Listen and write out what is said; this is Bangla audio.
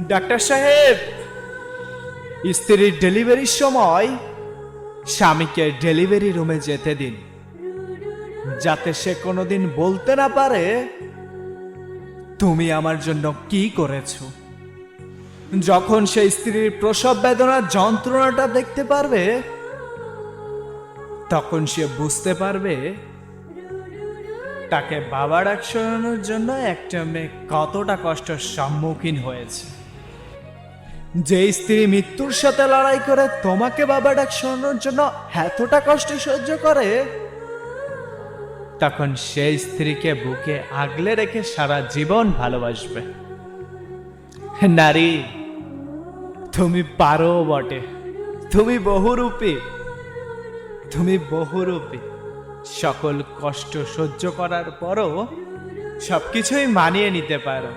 ডাক্তার সাহেব, স্ত্রীর ডেলিভারির সময় স্বামীকে ডেলিভারি রুমে যেতে দিন, যাতে সে কোনোদিন বলতে না পারে তুমি আমার জন্য কি করেছো। যখন সে স্ত্রীর প্রসব বেদনার যন্ত্রণাটা দেখতে পারবে, তখন সে বুঝতে পারবে তাকে বাবা ডাক শোনানোর জন্য একটা মেয়ে কতটা কষ্টের সম্মুখীন হয়েছে। যে স্ত্রী মৃত্যুর সাথে লড়াই করে তোমাকে বাবা ডাক শোনানোর জন্য এতটা কষ্ট সহ্য করে, তখন সেই স্ত্রীকে বুকে আগলে রেখে সারা জীবন ভালোবাসবে। নারী, তুমি পারো বটে, তুমি বহুরূপী, তুমি বহুরূপী। সকল কষ্ট সহ্য করার পরও সবকিছুই মানিয়ে নিতে পারো।